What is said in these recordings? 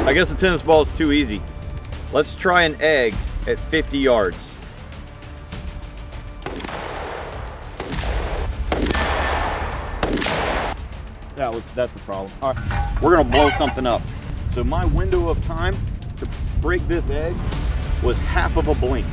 I guess a tennis ball is too easy. Let's try an egg at 50 yards. That's the problem. All right, we're gonna blow something up. So my window of time to break this egg was half of a blink.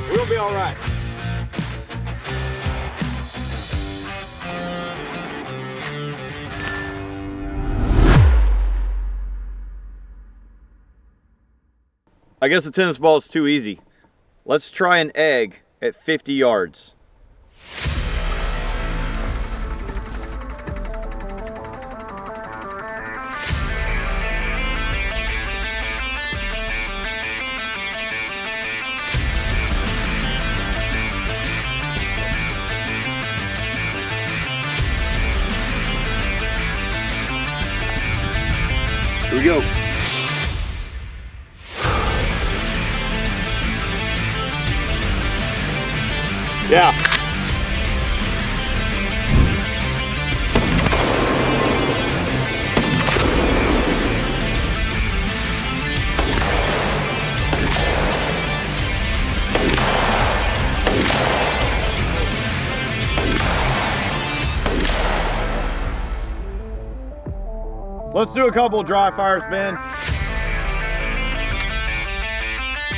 We'll be all right. I guess a tennis ball is too easy. Let's try an egg at 50 yards. Here we go. Yeah. Let's do a couple of dry fires, Ben.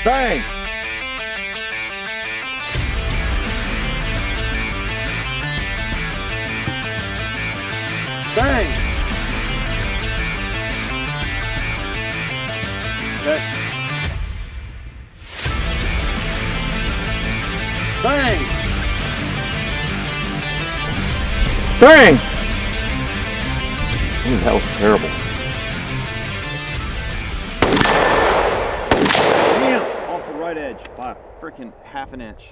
Bang! Bang! Okay. Bang! Bang! Ooh, that was terrible. Damn! Off the right edge by a freaking half an inch.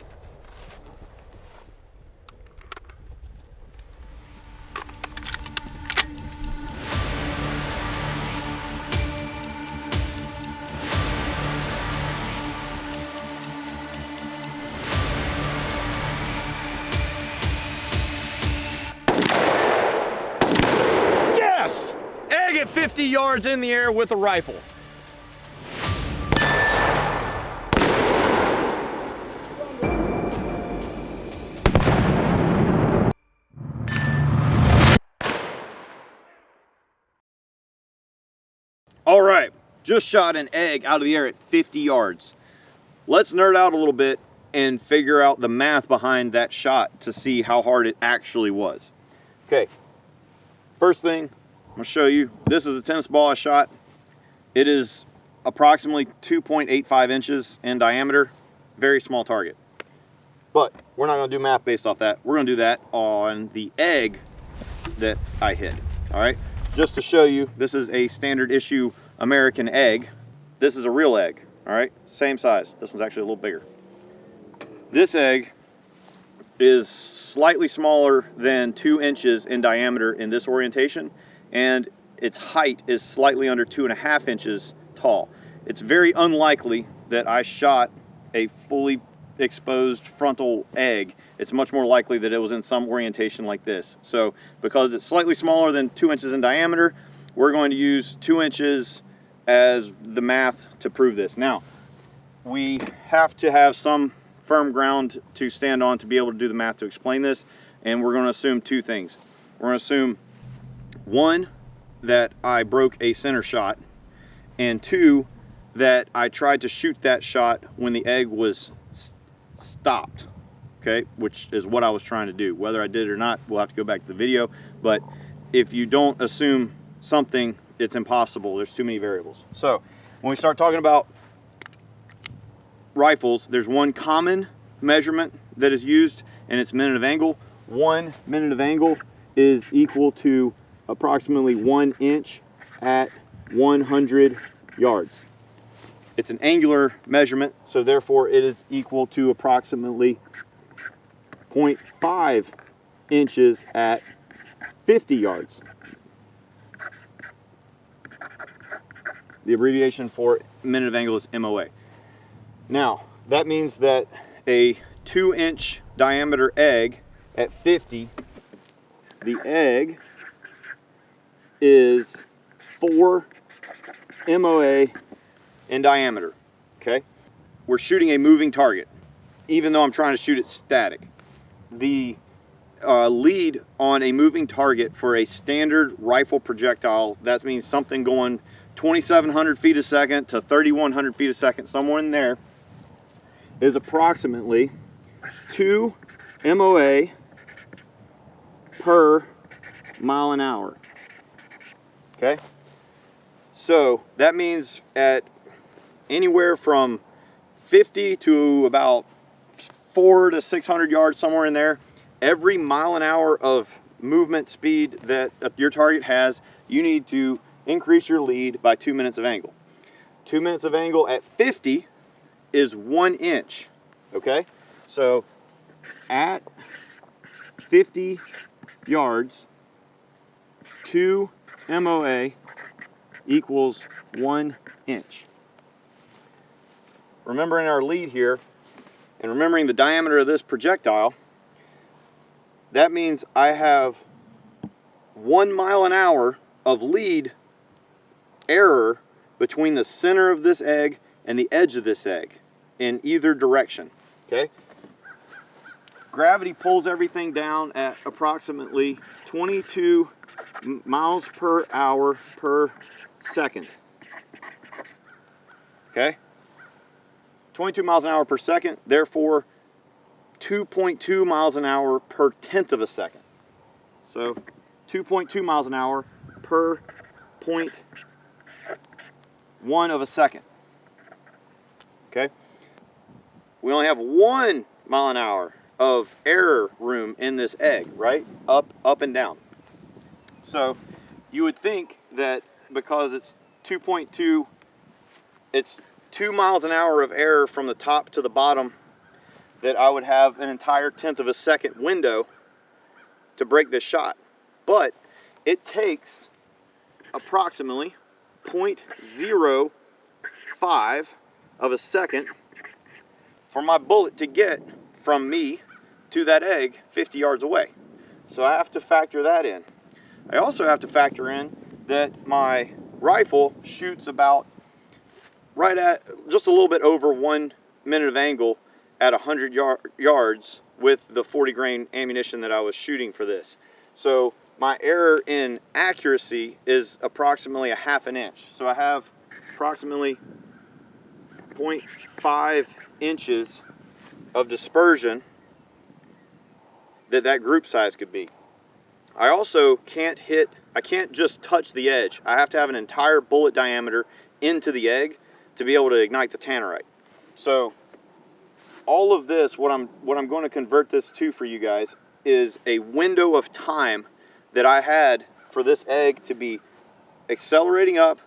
Egg at 50 yards in the air with a rifle. All right, just shot an egg out of the air at 50 yards. Let's nerd out a little bit and figure out the math behind that shot to see how hard it actually was. Okay, first thing, I'm gonna show you, this is a tennis ball I shot. It is approximately 2.85 inches in diameter, very small target. But we're not gonna do math based off that. We're gonna do that on the egg that I hit, all right? Just to show you, this is a standard issue American egg. This is a real egg, all right? Same size. This one's actually a little bigger. This egg is slightly smaller than 2 inches in diameter in this orientation, and its height is slightly under 2.5 inches tall. It's very unlikely that I shot a fully exposed frontal egg. It's much more likely that it was in some orientation like this. So because it's slightly smaller than 2 inches in diameter, we're going to use 2 inches as the math to prove this. Now, we have to have some firm ground to stand on to be able to do the math to explain this, and we're going to assume two things. We're going to assume, one, that I broke a center shot, and two, that I tried to shoot that shot when the egg was stopped, okay, which is what I was trying to do. Whether I did it or not, we'll have to go back to the video, but if you don't assume something, it's impossible. There's too many variables. So when we start talking about rifles, there's one common measurement that is used, and it's minute of angle. 1 minute of angle is equal to approximately 1 inch at 100 yards. It's an angular measurement, so therefore it is equal to approximately 0.5 inches at 50 yards. The abbreviation for minute of angle is MOA. Now, that means that a 2-inch diameter egg at 50, the egg is 4 MOA in diameter, okay? We're shooting a moving target, even though I'm trying to shoot it static. The lead on a moving target for a standard rifle projectile, that means something going 2,700 feet a second to 3,100 feet a second, somewhere in there, is approximately 2 MOA per mile an hour. Okay? So that means at anywhere from 50 to about 400 to 600 yards, somewhere in there, every mile an hour of movement speed that your target has, you need to increase your lead by 2 minutes of angle. 2 minutes of angle at 50 is 1 inch, okay? So at 50 yards, 2 MOA equals 1 inch. Remembering our lead here, and remembering the diameter of this projectile, that means I have 1 mile an hour of lead error between the center of this egg and the edge of this egg in either direction, okay? Gravity pulls everything down at approximately 22 miles per hour per second, okay? 22 miles an hour per second, therefore 2.2 miles an hour per tenth of a second. So 2.2 miles an hour per 0.1 of a second. Okay? We only have 1 mile an hour of error room in this egg, right? Up and down. So you would think that because it's 2.2, it's 2 miles an hour of error from the top to the bottom, that I would have an entire tenth of a second window to break this shot. But it takes approximately 0.05 of a second for my bullet to get from me to that egg 50 yards away. So I have to factor that in. I also have to factor in that my rifle shoots about right at just a little bit over 1 minute of angle at 100 yards with the 40 grain ammunition that I was shooting for this. So my error in accuracy is approximately a half an inch. So I have approximately 0.5 inches of dispersion that group size could be. I also can't just touch the edge. I have to have an entire bullet diameter into the egg to be able to ignite the tannerite. So all of this, what I'm going to convert this to for you guys is a window of time that I had for this egg to be accelerating up,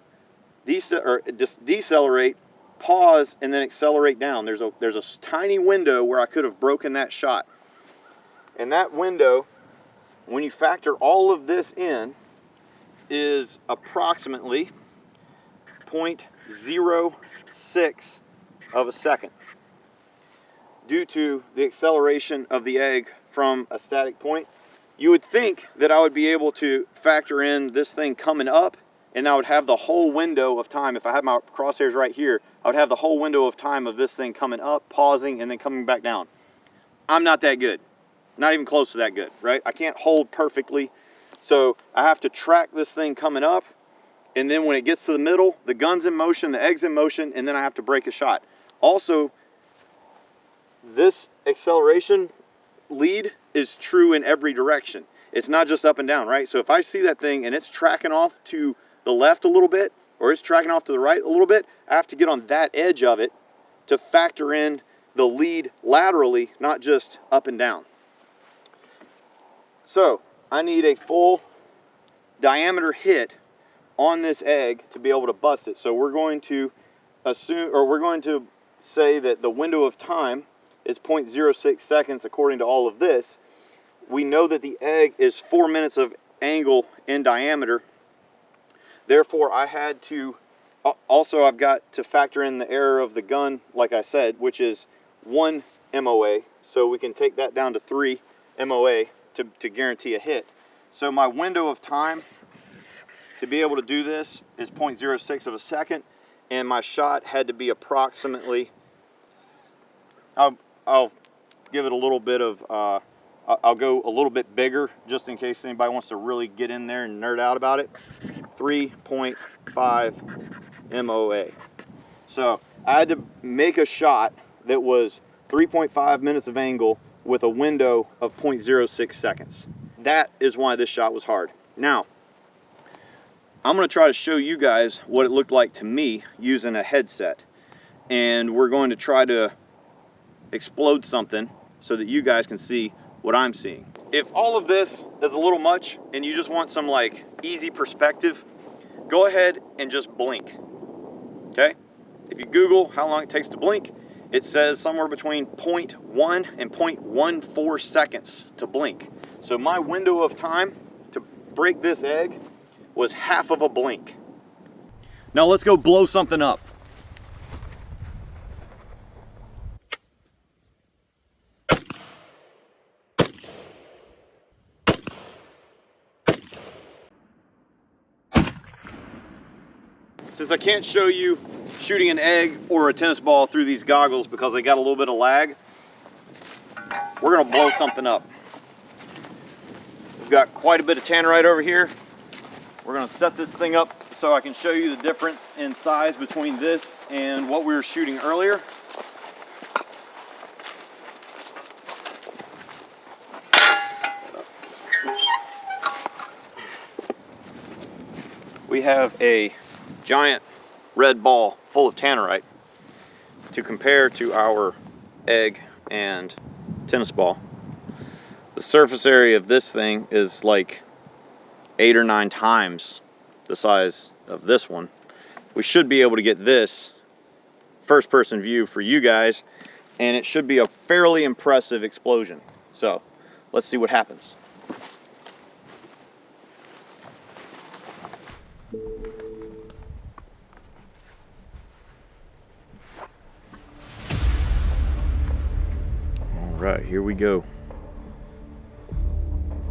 decelerate, pause, and then accelerate down. There's a tiny window where I could have broken that shot. And that window, when you factor all of this in, is approximately 0.06 of a second due to the acceleration of the egg from a static point. You would think that I would be able to factor in this thing coming up, and I would have the whole window of time. If I had my crosshairs right here, I would have the whole window of time of this thing coming up, pausing, and then coming back down. I'm not that good. Not even close to that good, right? I can't hold perfectly. So I have to track this thing coming up, and then when it gets to the middle, the gun's in motion, the egg's in motion, and then I have to break a shot. Also, this acceleration lead is true in every direction. it's not just up and down, right? So if I see that thing and it's tracking off to the left a little bit, or it's tracking off to the right a little bit, I have to get on that edge of it to factor in the lead laterally, not just up and down. So I need a full diameter hit on this egg to be able to bust it. So we're going to assume, or we're going to say that the window of time is 0.06 seconds according to all of this. We know that the egg is 4 minutes of angle in diameter. Therefore, I had to, also I've got to factor in the error of the gun, like I said, which is 1 MOA. So we can take that down to 3 MOA to guarantee a hit. So my window of time to be able to do this is 0.06 of a second, and my shot had to be approximately, I'll give it a little bit of, I'll go a little bit bigger just in case anybody wants to really get in there and nerd out about it. 3.5 MOA. So I had to make a shot that was 3.5 minutes of angle with a window of 0.06 seconds. That is why this shot was hard. Now, I'm going to try to show you guys what it looked like to me using a headset. And we're going to try to explode something so that you guys can see what I'm seeing. If all of this is a little much and you just want some like easy perspective, go ahead and just blink. Okay? If you Google how long it takes to blink, it says somewhere between 0.1 and 0.14 seconds to blink. So my window of time to break this egg was half of a blink. Now let's go blow something up. Since I can't show you shooting an egg or a tennis ball through these goggles because they got a little bit of lag, we're gonna blow something up. We've got quite a bit of tannerite over here. We're gonna set this thing up so I can show you the difference in size between this and what we were shooting earlier. We have a giant red ball full of tannerite to compare to our egg and tennis ball. The surface area of this thing is like 8 or 9 times the size of this one. We should be able to get this first person view for you guys, and it should be a fairly impressive explosion. So let's see what happens. All right, here we go.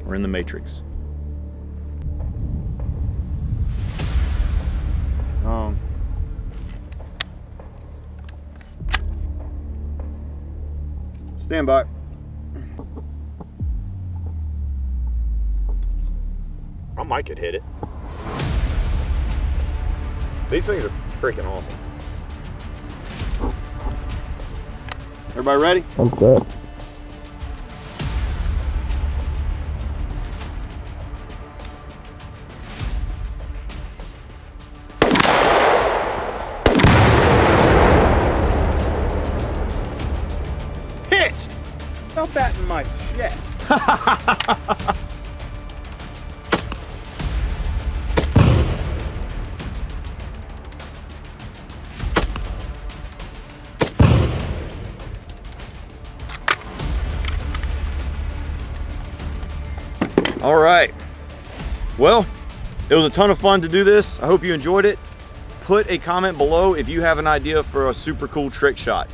We're in the Matrix. Stand by. I might could hit it. These things are freaking awesome. Everybody ready? I'm set. Hit! Felt that in my chest. All right. Well, it was a ton of fun to do this. I hope you enjoyed it. Put a comment below if you have an idea for a super cool trick shot.